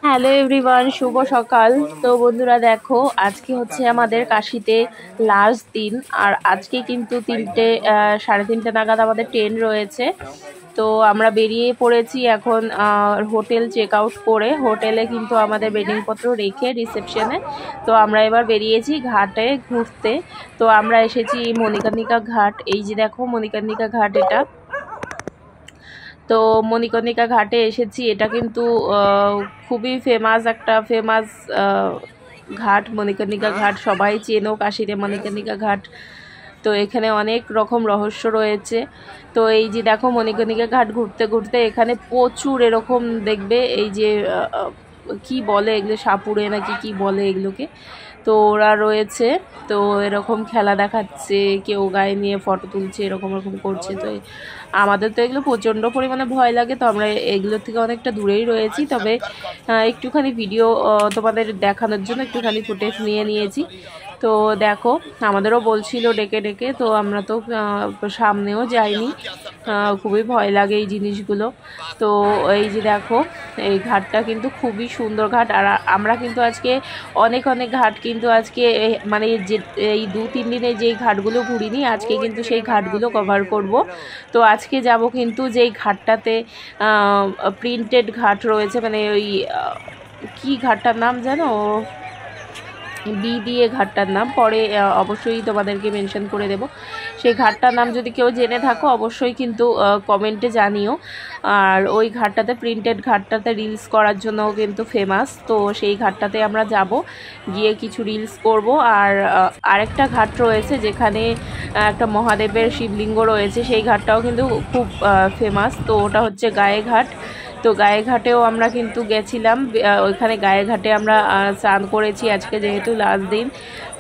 Hello everyone, শুভ সকাল। তো বন্ধুরা দেখো, আজকে হচ্ছে আমাদের কাশিতে লাস্ট দিন, আর আজকে কিন্তু সাড়ে তিনটে নাগাদ আমাদের ট্রেন রয়েছে। তো আমরা বেরিয়ে পড়েছি এখন হোটেল চেক আউট করে। হোটেলে কিন্তু আমাদের বেডিংপত্র রেখে রিসেপশনে তো আমরা এবার বেরিয়েছি ঘাটে ঘুরতে। তো আমরা এসেছি মণিকর্ণিকা ঘাট। এই যে দেখো মণিকর্ণিকা ঘাট, এটা তো মণিকর্ণিকা ঘাটে এসেছি। এটা কিন্তু খুবই একটা ফেমাস ঘাট, মণিকর্ণিকা ঘাট। সবাই চেনো কাশীতে মণিকর্ণিকা ঘাট। তো এখানে অনেক রকম রহস্য রয়েছে। তো এই যে দেখো মণিকর্ণিকা ঘাট ঘুরতে ঘুরতে এখানে প্রচুর এরকম দেখবে, এই যে কি বলে এগুলো, সাপুড়ে নাকি কি বলে এগুলোকে, তো ওরা রয়েছে। তো এরকম খেলা দেখাচ্ছে, কেউ গায়ে নিয়ে ফটো তুলছে, এরকম করছে। তো আমাদের তো এগুলো প্রচণ্ড পরিমাণে ভয় লাগে, তো আমরা এগুলোর থেকে অনেকটা দূরেই রয়েছি। তবে একটুখানি ভিডিও তোমাদের দেখানোর জন্য একটুখানি ফুটেজ নিয়ে নিয়েছি। তো দেখো আমাদেরও বলছিল ডেকে ডেকে, তো আমরা তো সামনেও যাইনি, খুবই ভয় লাগে এই জিনিসগুলো। তো এই যে দেখো এই ঘাটটা কিন্তু খুবই সুন্দর ঘাট। আর আমরা কিন্তু আজকে অনেক ঘাট কিন্তু আজকে মানে যে এই 2-3 দিনে যেই ঘাটগুলো ঘুরিনি, আজকে কিন্তু সেই ঘাটগুলো কভার করব। তো আজকে যাব কিন্তু যেই ঘাটটাতে প্রিন্টেড ঘাট রয়েছে, মানে ওই কি ঘাটটার নাম জানো, বি দিয়ে ঘাটটার নাম, পরে অবশ্যই তোমাদেরকে মেনশন করে দেব। সেই ঘাটটার নাম যদি কেউ জেনে থাকো অবশ্যই কিন্তু কমেন্টে জানিও। আর ওই ঘাটটাতে প্রিন্টেড ঘাটটাতে রিলস করার জন্য কিন্তু ফেমাস। তো সেই ঘাটটাতে আমরা যাব, গিয়ে কিছু রিলস করব। আর আরেকটা ঘাট রয়েছে যেখানে একটা মহাদেবের শিবলিঙ্গ রয়েছে, সেই ঘাটটাও কিন্তু খুব ফেমাস। তো ওটা হচ্ছে গায়েঘাট। তো গায়েঘাটেও আমরা কিন্তু গেছিলাম। ওইখানে গায়েঘাটে আমরা স্নান করেছি আজকে, যেহেতু লাস্ট দিন।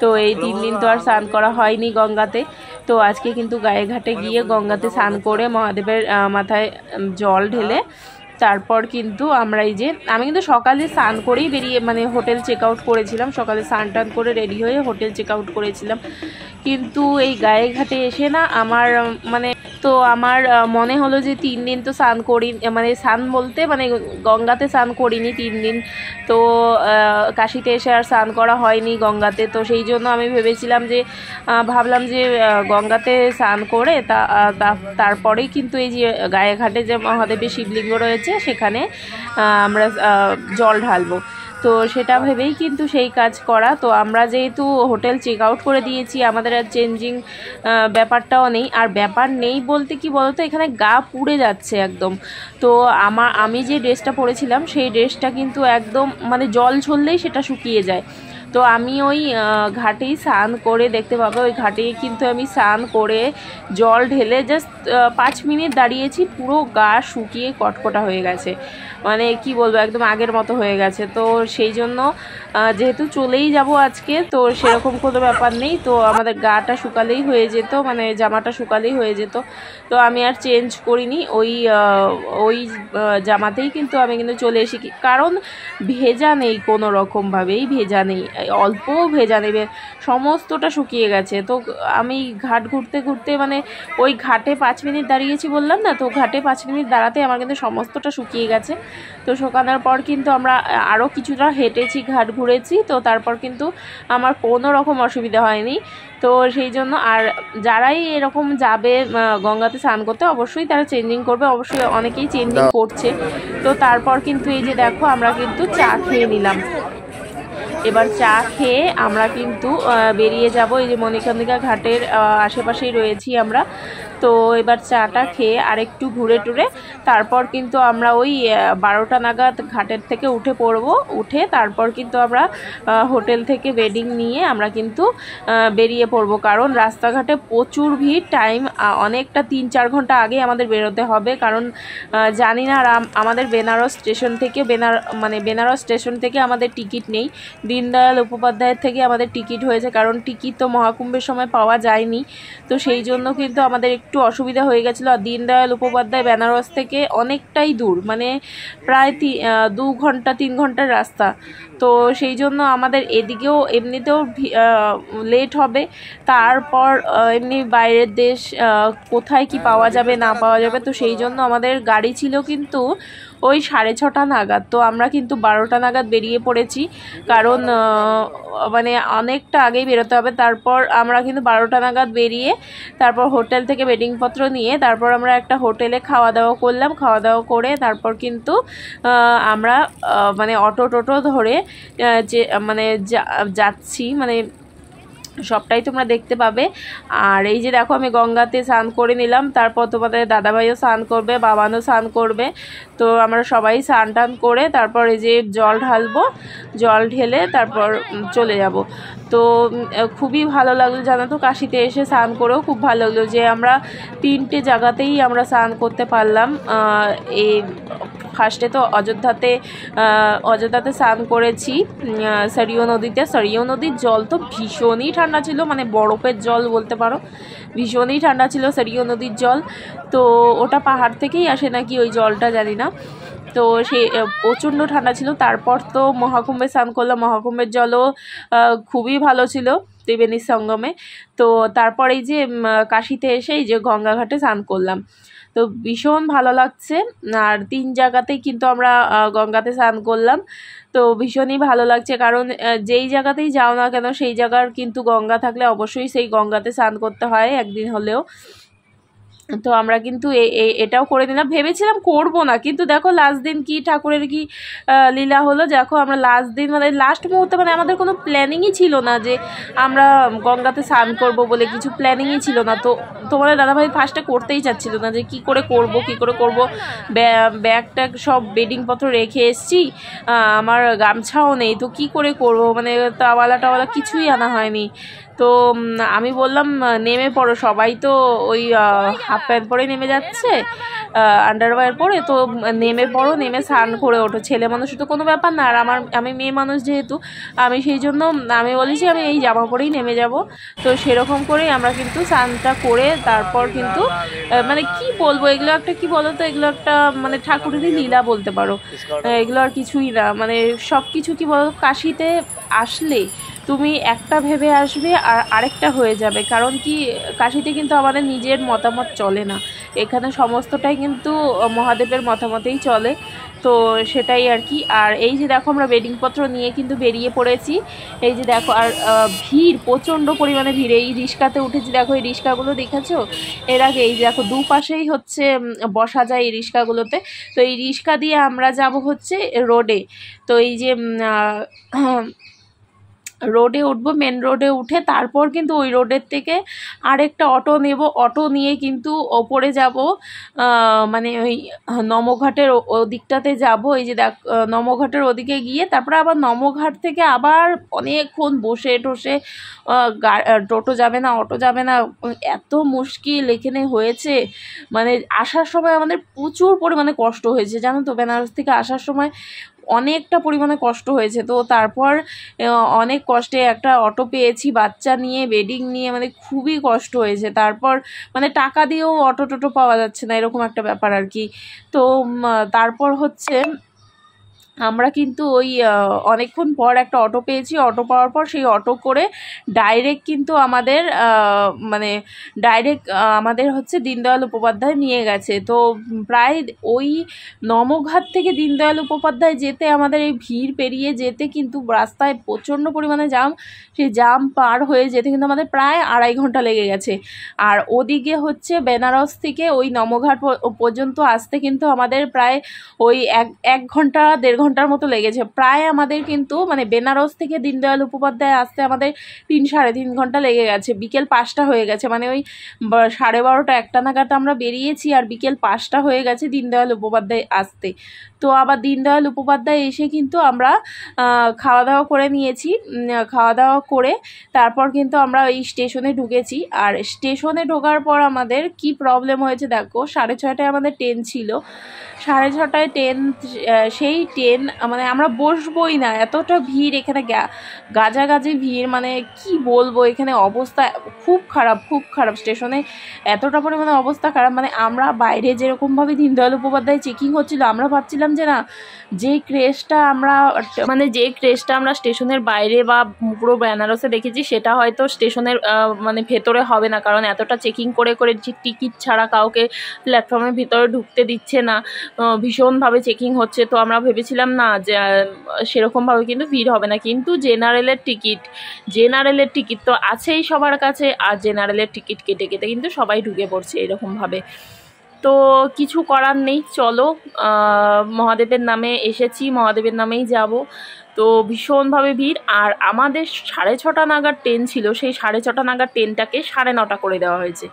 তো এই 3 দিন তো আর স্নান করা হয়নি গঙ্গাতে। তো আজকে কিন্তু গায়েঘাটে গিয়ে গঙ্গাতে স্নান করে মহাদেবের মাথায় জল ঢেলে তারপর কিন্তু আমরা আমি কিন্তু সকালে স্নান করেই বেরিয়ে মানে হোটেল চেক আউট করেছিলাম। সকালে স্নান টান করে রেডি হয়ে হোটেল চেক আউট করেছিলাম। কিন্তু এই গায়েঘাটে এসে না আমার মনে হলো যে 3 দিন তো স্নান করি, মানে স্নান বলতে মানে গঙ্গাতে স্নান করিনি 3 দিন। তো কাশীতে এসে আর স্নান করা হয়নি গঙ্গাতে। তো সেই জন্য আমি ভাবলাম যে গঙ্গাতে স্নান করে তারপরেই কিন্তু এই যে গায়েঘাটে যে মহাদেবের শিবলিঙ্গ রয়েছে সেখানে আমরা জল ঢালবো। তো সেটা ভেবেই কিন্তু সেই কাজ করা। তো আমরা যেহেতু হোটেল চেক আউট করে দিয়েছি, আমাদের আর চেঞ্জিং ব্যাপারটাও নেই। আর ব্যাপার নেই বলতে কি বলতো, এখানে গা পুড়ে যাচ্ছে একদম। তো আমি যে ড্রেসটা পরেছিলাম সেই ড্রেসটা কিন্তু একদম মানে জল ছড়লেই সেটা শুকিয়ে যায়। তো আমি ওই ঘাটেই স্নান করে, দেখতে পাবো ওই ঘাটেই কিন্তু আমি স্নান করে জল ঢেলে জাস্ট 5 মিনিট দাঁড়িয়েছি, পুরো গা শুকিয়ে কটকটা হয়ে গেছে। মানে কি বলবো, একদম আগের মতো হয়ে গেছে। তো সেই জন্য যেহেতু চলেই যাব আজকে, তো সেরকম কোনো ব্যাপার নেই। তো আমাদের গাটা শুকালেই হয়ে যেত, মানে জামাটা শুকালেই হয়ে যেত। তো আমি আর চেঞ্জ করিনি, ওই জামাতেই কিন্তু আমি চলে এসি, কারণ ভেজা নেই, কোনো রকমভাবেই ভেজা নেই, অল্পও ভেজা নেবে, সমস্তটা শুকিয়ে গেছে। তো আমি ঘাট ঘুরতে ঘুরতে মানে ওই ঘাটে 5 মিনিট দাঁড়িয়েছি বললাম না, তো ঘাটে 5 মিনিট দাঁড়াতে আমার কিন্তু সমস্তটা শুকিয়ে গেছে। তো শুকানোর পর কিন্তু আমরা আরও কিছুটা হেঁটেছি, ঘাট ঘুরেছি। তো তারপর কিন্তু আমার কোনো রকম অসুবিধা হয়নি। তো সেই জন্য আর যারাই এরকম যাবে গঙ্গাতে স্নান করতে, অবশ্যই তারা চেঞ্জিং করবে, অবশ্যই অনেকেই চেঞ্জিং করছে। তো তারপর কিন্তু এই যে দেখো আমরা কিন্তু চা খেয়ে নিলাম। এবার চা খেয়ে আমরা কিন্তু বেরিয়ে যাব। এই যে মণিকর্ণিকা ঘাটের আশেপাশেই রয়েছি আমরা। তো এবার চাটা খেয়ে আরেকটু ঘুরে টুরে তারপর কিন্তু আমরা ওই 12টা নাগাদ ঘাটের থেকে উঠে পড়বো। উঠে তারপর কিন্তু আমরা হোটেল থেকে বেডিং নিয়ে আমরা কিন্তু বেরিয়ে পড়বো, কারণ রাস্তাঘাটে প্রচুর ভিড়। টাইম অনেকটা 3-4 ঘন্টা আগে আমাদের বেরোতে হবে, কারণ আমাদের বেনারস স্টেশন থেকে আমাদের টিকিট নেই। দীনদয়াল উপাধ্যায়ের থেকে আমাদের টিকিট হয়েছে, কারণ টিকিট তো মহাকুম্ভের সময় পাওয়া যায়নি, তো সেই জন্য কিন্তু আমাদের একটু অসুবিধা হয়ে গেছিলো। আর দীনদয়াল উপাধ্যায় বেনারস থেকে অনেকটাই দূর, মানে প্রায় 2-3 ঘন্টার রাস্তা, তো সেই জন্য আমাদের এদিকেও এমনিতেও লেট হবে, তারপর এমনি বাইরের দেশ কোথায় কি পাওয়া যাবে না পাওয়া যাবে, তো সেই জন্য আমাদের গাড়ি ছিল কিন্তু ওই 6:30 নাগাদ। তো আমরা কিন্তু 12টা নাগাদ বেরিয়ে পড়েছি, কারণ মানে অনেকটা আগেই বেরোতে হবে। তারপর আমরা কিন্তু 12টা নাগাদ বেরিয়ে তারপর হোটেল থেকে বেডিংপত্র নিয়ে তারপর আমরা একটা হোটেলে খাওয়া দাওয়া করলাম। খাওয়া দাওয়া করে তারপর কিন্তু আমরা মানে অটো টোটো ধরে যে মানে যাচ্ছি, মানে সবটাই তোমরা দেখতে পাবে। আর এই যে দেখো আমি গঙ্গাতে স্নান করে নিলাম, তারপর তোমাদের দাদাভাইও স্নান করবে, বাবানও স্নান করবে, তো আমরা সবাই স্নান টান করে তারপর এই যে জল ঢালবো, জল ঢেলে তারপর চলে যাব। তো খুবই ভালো লাগলো জানো তো, কাশিতে এসে স্নান করেও খুব ভালো লাগলো যে আমরা 3টে জায়গাতেই আমরা স্নান করতে পারলাম। এই ফার্স্টে তো অযোধ্যাতে স্নান করেছি, সরিয়ু নদীতে। সরিয়ু নদীর জল তো ভীষণই ঠান্ডা ছিল, মানে বরফের জল বলতে পারো, ভীষণই ঠান্ডা ছিল সরিয়ু নদীর জল। তো ওটা পাহাড় থেকেই আসে নাকি ওই জলটা, জানি না, তো সে প্রচণ্ড ঠান্ডা ছিল। তারপর তো মহাকুম্ভে স্নান করলাম, মহাকুম্ভের জলও খুবই ভালো ছিল ত্রিবেণীর সঙ্গমে। তো তারপর এই যে কাশিতে এসে এই যে গঙ্গাঘাটে স্নান করলাম, তো ভীষণ ভালো লাগছে। আর 3 জায়গাতেই কিন্তু আমরা গঙ্গাতে স্নান করলাম, তো ভীষণই ভালো লাগছে, কারণ যেই জায়গাতেই যাও না কেন সেই জায়গার কিন্তু গঙ্গা থাকলে অবশ্যই সেই গঙ্গাতে স্নান করতে হয় একদিন হলেও। তো আমরা কিন্তু এটাও করে নিলাম, ভেবেছিলাম করব না, কিন্তু দেখো লাস্ট দিন কি ঠাকুরের কি লীলা হলো। দেখো আমরা লাস্ট দিন মানে লাস্ট মুহূর্তে, মানে আমাদের কোনো প্ল্যানিংই ছিল না যে আমরা গঙ্গাতে স্নান করব বলে, কিছু প্ল্যানিংই ছিল না। তো তোমাদের দাদাভাই ফার্স্টে করতেই চাচ্ছিল না যে কি করে করব, ব্যাগ ট্যাগ সব বেডিংপত্র রেখে এসছি, আমার গামছাও নেই, তো কি করে করব, মানে টাওয়ালা কিছুই আনা হয়নি। তো আমি বললাম নেমে পড়ো, সবাই তো ওই হাফ প্যান্ট পরে নেমে যাচ্ছে, আন্ডারওয়্যার পরে, তো নেমে পড়ো, নেমে স্নান করে ওঠো, ছেলে মানুষ তো কোনো ব্যাপার না, আর আমি মেয়ে মানুষ যেহেতু, আমি সেই জন্য আমি বলেছি আমি এই জামা পরেই নেমে যাব। তো সেরকম করেই আমরা কিন্তু স্নানটা করে তারপর কিন্তু মানে কি বলবো, এগুলো একটা কি বলো তো, এগুলো একটা মানে ঠাকুরেরই লীলা বলতে পারো, এগুলো আর কিছুই না। মানে সব কিছু কি বলো, কাশিতে আসলে তুমি একটা ভেবে আসবে আর আরেকটা হয়ে যাবে, কারণ কি কাশিতে কিন্তু আমাদের নিজের মতামত চলে না, এখানে সমস্তটাই কিন্তু মহাদেবের মতামতেই চলে, তো সেটাই আর কি। আর এই যে দেখো আমরা বেডিংপত্র নিয়ে কিন্তু বেরিয়ে পড়েছি, এই যে দেখো, আর ভিড় প্রচণ্ড পরিমাণে ভিড়, এই রিক্সাতে উঠেছি, দেখো এই রিক্সাগুলো দেখেছো এর আগে, এই দেখো দুপাশেই হচ্ছে বসা যায় এই রিক্সাগুলোতে। তো এই রিক্সা দিয়ে আমরা যাব হচ্ছে রোডে, তো এই যে রোডে উঠবো, মেন রোডে উঠে তারপর কিন্তু ওই রোডের থেকে আরেকটা অটো নেব, অটো নিয়ে কিন্তু ওপরে যাব, মানে ওই নমঘাটের ওদিকটাতে যাব। এই যে দেখ নমঘাটের ওদিকে গিয়ে তারপরে আবার নমঘাট থেকে আবার অনেকক্ষণ বসে টসে, টোটো যাবে না, অটো যাবে না, এত মুশকিল এখানে হয়েছে, মানে আসার সময় আমাদের প্রচুর পরিমাণে কষ্ট হয়েছে জানো তো, বেনারস থেকে আসার সময় অনেকটা পরিমাণে কষ্ট হয়েছে। তো তারপর অনেক কষ্টে একটা অটো পেয়েছি, বাচ্চা নিয়ে বেডিং নিয়ে, মানে খুবই কষ্ট হয়েছে। তারপর মানে টাকা দিয়েও অটো টোটো পাওয়া যাচ্ছে না, এরকম একটা ব্যাপার আর কি। তো তারপর হচ্ছে আমরা কিন্তু ওই অনেকক্ষণ পর একটা অটো পেয়েছি, অটো পাওয়ার পর সেই অটো করে ডাইরেক্ট কিন্তু আমাদের মানে ডাইরেক্ট আমাদের হচ্ছে দীনদয়াল উপাধ্যায় নিয়ে গেছে। তো প্রায় ওই নমঘাট থেকে দীনদয়াল উপাধ্যায় যেতে আমাদের এই ভিড় পেরিয়ে যেতে কিন্তু রাস্তায় প্রচণ্ড পরিমাণে জাম, সেই জাম পার হয়ে যেতে কিন্তু আমাদের প্রায় 2.5 ঘন্টা লেগে গেছে। আর ওদিকে হচ্ছে বেনারস থেকে ওই নমঘাট পর্যন্ত আসতে কিন্তু আমাদের প্রায় ওই 1 ঘন্টা 1.5 ঘন্টার মতো লেগেছে। প্রায় আমাদের কিন্তু মানে বেনারস থেকে দীনদয়াল উপাধ্যায় আসতে আমাদের 3-3.5 ঘন্টা লেগে গেছে, বিকেল 5টা হয়ে গেছে, মানে ওই 12:30 1টা নাগাদ আমরা বেরিয়েছি আর বিকেল 5টা হয়ে গেছে দীনদয়াল উপাধ্যায় আসতে। তো আবার দীনদয়াল উপাধ্যায় এসে কিন্তু আমরা খাওয়া দাওয়া করে নিয়েছি, খাওয়া দাওয়া করে তারপর কিন্তু আমরা ওই স্টেশনে ঢুকেছি। আর স্টেশনে ঢোকার পর আমাদের কি প্রবলেম হয়েছে দেখো, 6:30টায় আমাদের ট্রেন ছিল, 6:30টায় ট্রেন, সেই ট্রেন ট্রেন মানে আমরা বসবোই না, এতটা ভিড় এখানে, গাজাগাজি ভিড়, মানে কি বলবো, এখানে অবস্থা খুব খারাপ, খুব খারাপ। স্টেশনে এতটা পরিমাণে অবস্থা খারাপ, মানে আমরা বাইরে যেরকমভাবে দীনদয়াল উপাধ্যায় চেকিং হচ্ছিল, আমরা ভাবছিলাম যে না, যে ক্রেশটা আমরা স্টেশনের বাইরে বা পুরো বেনারসে দেখেছি সেটা হয়তো স্টেশনের মানে ভেতরে হবে না, কারণ এতটা চেকিং করে করে যে টিকিট ছাড়া কাউকে প্ল্যাটফর্মের ভিতরে ঢুকতে দিচ্ছে না, ভীষণভাবে চেকিং হচ্ছে। তো আমরা ভেবেছিলাম না যে সেরকমভাবে কিন্তু ভিড় হবে না, কিন্তু জেনারেলের টিকিট তো আছেই সবার কাছে, আর জেনারেলের টিকিট কেটে কেটে কিন্তু সবাই ঢুকে পড়ছে এরকমভাবে। তো কিছু করার নেই, চলো মহাদেবের নামে এসেছি, মহাদেবের নামেই যাব। তো ভীষণভাবে ভিড়, আর আমাদের 6:30 নাগাদ ট্রেন ছিল, সেই 6:30 নাগাদ ট্রেনটাকে 9:30 করে দেওয়া হয়েছে।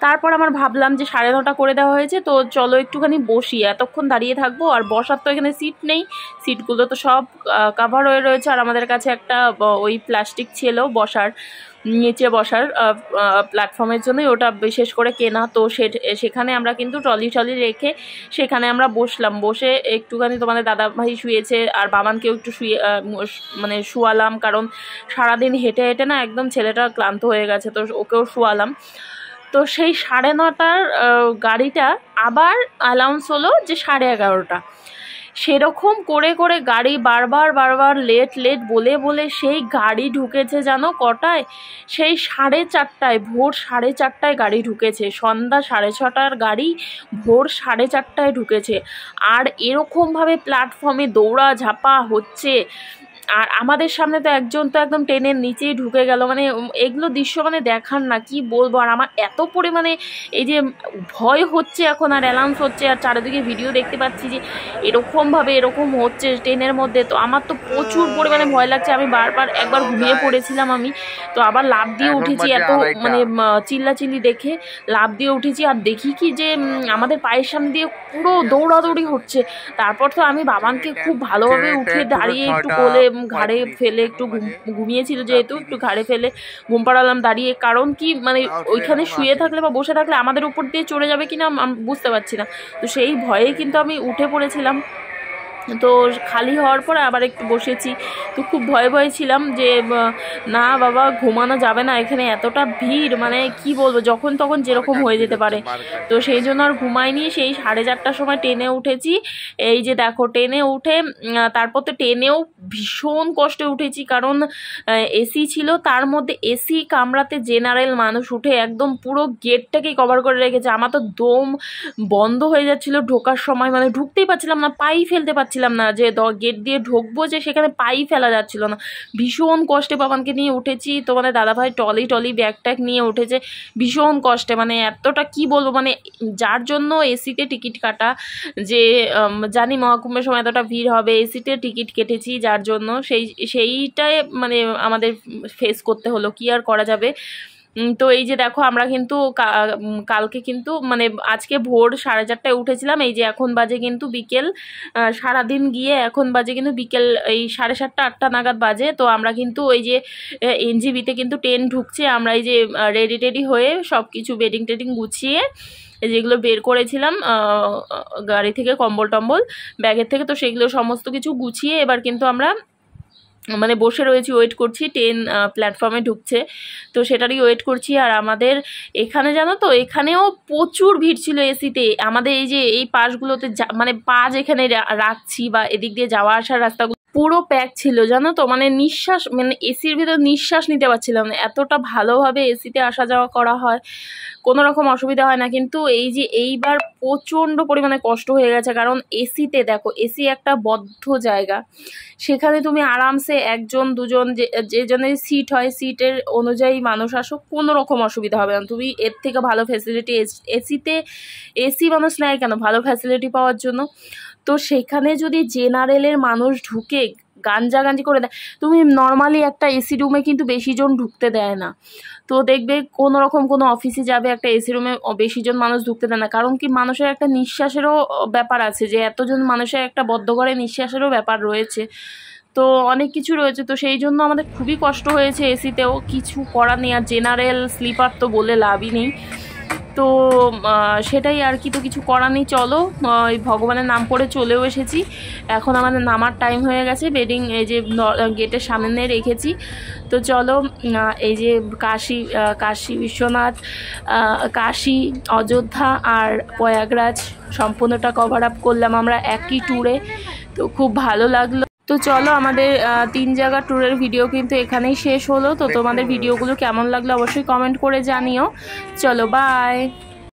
তারপর আমার ভাবলাম যে 9:30 করে দেওয়া হয়েছে, তো চলো একটুখানি বসি, এতক্ষণ দাঁড়িয়ে থাকবো, আর বসার তো এখানে সিট নেই, সিটগুলো তো সব কাভার হয়ে রয়েছে। আর আমাদের কাছে একটা ওই প্লাস্টিক ছিল বসার, নিচে বসার প্ল্যাটফর্মের জন্যই ওটা বিশেষ করে কেনা, তো সেখানে আমরা কিন্তু ট্রলি রেখে সেখানে আমরা বসলাম। বসে একটুখানি তোমাদের দাদা ভাই শুয়েছে, আর বাবানকেও একটু মানে শুয়ালাম, কারণ সারাদিন হেঁটে হেঁটে না একদম ছেলেটা ক্লান্ত হয়ে গেছে, তো ওকেও শুয়ালাম। তো সেই 9:30 গাড়িটা আবার অ্যানাউন্স হলো যে 11:30। সেরকম করে করে গাড়ি বারবার লেট বলে বলে সেই গাড়ি ঢুকেছে জানো কটায়, সেই 4:30, ভোর 4:30 গাড়ি ঢুকেছে, সন্ধ্যা 6:30 গাড়ি ভোর 4:30 ঢুকেছে। আর এরকমভাবে প্ল্যাটফর্মে দৌড়া ঝাপা হচ্ছে, আর আমাদের সামনে তো একজন তো একদম ট্রেনের নিচেই ঢুকে গেল, মানে এগুলো দৃশ্য মানে দেখার না, কি বলবো। আর আমার এত পরিমাণে এই যে ভয় হচ্ছে এখন, আর অ্যালাউন্স হচ্ছে, আর চারিদিকে ভিডিও দেখতে পাচ্ছি যে এরকম হচ্ছে ট্রেনের মধ্যে, তো আমার তো প্রচুর পরিমাণে ভয় লাগছে। আমি বারবার একবার ঘুমিয়ে পড়েছিলাম আমি, তো আবার লাফ দিয়ে উঠেছি, এত মানে চিল্লাচিল্লি দেখে লাফ দিয়ে উঠেছি, আর দেখি কি যে আমাদের পায়ের সামনে দিয়ে পুরো দৌড়াদৌড়ি হচ্ছে। তারপর তো আমি বাবানকে খুব ভালোভাবে উঠে দাঁড়িয়ে একটু কোলে ঘাড়ে ফেলে, একটু ঘুমিয়েছিল যেহেতু, একটু ঘাড়ে ফেলে ঘুম পাড়ালাম দাঁড়িয়ে, কারণ কি মানে ওইখানে শুয়ে থাকলে বা বসে থাকলে আমাদের উপর দিয়ে চড়ে যাবে কিনা বুঝতে পারছি না, তো সেই ভয়ে কিন্তু আমি উঠে পড়েছিলাম। তো খালি হওয়ার পরে আবার একটু বসেছি, তো খুব ভয়ে ছিলাম যে না বাবা ঘুমানো যাবে না, এখানে এতটা ভিড়, মানে কি বলবো, যখন তখন যেরকম হয়ে যেতে পারে। তো সেই জন্য আর ঘুমাইনি, সেই 4:30 সময় ট্রেনে উঠেছি। এই যে দেখো ট্রেনে উঠে, তারপর তো ট্রেনেও ভীষণ কষ্টে উঠেছি, কারণ এসি ছিল, তার মধ্যে এসি কামরাতে জেনারেল মানুষ উঠে একদম পুরো গেটটাকেই কভার করে রেখেছে। আমার তো দম বন্ধ হয়ে যাচ্ছিল ঢোকার সময়, মানে ঢুকতেই পারছিলাম না, পাই ফেলতে পারছিলাম না, যে গেট দিয়ে ঢুকবো যে সেখানে পাই ফেলা যাচ্ছিল না। ভীষণ কষ্টে বাবানকে নিয়ে উঠেছি, তো মানে দাদাভাই টলি ব্যাগ ট্যাগ নিয়ে উঠেছে ভীষণ কষ্টে, মানে এতটা কি বলবো, মানে যার জন্য এসিতে টিকিট কাটা, যে জানি মহাকুম্ভের সময় এতটা ভিড় হবে, এসিতে টিকিট কেটেছি যার জন্য সেইটাই মানে আমাদের ফেস করতে হলো, কি আর করা যাবে। তো এই যে দেখো আমরা কিন্তু কালকে কিন্তু মানে আজকে ভোর 4:30 উঠেছিলাম, এই যে এখন বাজে কিন্তু বিকেল, সারাদিন গিয়ে এখন বাজে কিন্তু বিকেল এই 7:30 8টা নাগাদ বাজে। তো আমরা কিন্তু ওই যে এনজিবিতে কিন্তু ট্রেন ঢুকছে, আমরা এই যে রেডি হয়ে সব কিছু বেডিং টেডিং গুছিয়ে যেগুলো বের করেছিলাম গাড়ি থেকে, কম্বল টম্বল ব্যাগের থেকে, তো সেগুলো সমস্ত কিছু গুছিয়ে এবার কিন্তু আমরা মানে বসে রয়েছি, ওয়েট করছি, ট্রেন প্ল্যাটফর্মে ঢুকছে, তো সেটারই ওয়েট করছি। আর আমাদের এখানে জানো তো, এখানেও প্রচুর ভিড় ছিল এসিতে, আমাদের এই যে এই পাশগুলোতে মানে পা যেখানে রাখছি বা এদিক দিয়ে যাওয়া আসার রাস্তাগুলো পুরো প্যাক ছিল জানো তো, মানে নিঃশ্বাস, মানে এসির ভিতর নিঃশ্বাস নিতে পারছিলাম না, এতটা ভালোভাবে এসিতে আসা যাওয়া করা হয়, কোনো রকম অসুবিধা হয় না। কিন্তু এই যে এইবার প্রচণ্ড পরিমাণে কষ্ট হয়ে গেছে, কারণ এসিতে দেখো, এসি একটা বদ্ধ জায়গা, সেখানে তুমি আরামসে একজন দুজন যে জনের সিট হয় সিটের অনুযায়ী মানুষ আসো, কোনো রকম অসুবিধা হবে না। তুমি এর থেকে ভালো ফ্যাসিলিটি এসিতে, এসি মানুষ নেয় কেন, ভালো ফ্যাসিলিটি পাওয়ার জন্য। তো সেখানে যদি জেনারেলের মানুষ ঢুকে গাঞ্জাগাঞ্জি করে দেয়, তুমি নর্মালি একটা এসি রুমে কিন্তু বেশি জন ঢুকতে দেয় না। তো দেখবে কোনো রকম কোনো অফিসে যাবে, একটা এসি রুমে বেশি জন মানুষ ঢুকতে দেয় না, কারণ কি মানুষের একটা নিঃশ্বাসেরও ব্যাপার আছে, যে এতজন মানুষের একটা বদ্ধ ঘরে নিঃশ্বাসেরও ব্যাপার রয়েছে, তো অনেক কিছু রয়েছে। তো সেই জন্য আমাদের খুবই কষ্ট হয়েছে এসিতেও, কিছু করার নেই। আর জেনারেল স্লিপার তো বলে লাভই নেই। তো সেটাই আর কি, তো কিছু করার নেই। চলো, ওই ভগবানের নাম করে চলেও এসেছি। এখন আমাদের নামার টাইম হয়ে গেছে। বেডিং এই যে গেটের সামনে রেখেছি। তো চলো, এই যে কাশী বিশ্বনাথ, কাশী, অযোধ্যা আর প্রয়াগরাজ সম্পূর্ণটা কভার আপ করলাম আমরা একই ট্যুরে। তো খুব ভালো লাগলো। তো চলো, আমাদের 3 জায়গা ট্যুরের ভিডিও কিন্তু এখানেই শেষ হলো। তো তোমাদের ভিডিওগুলো কেমন লাগলো অবশ্যই কমেন্ট করে জানিও। চলো, বাই।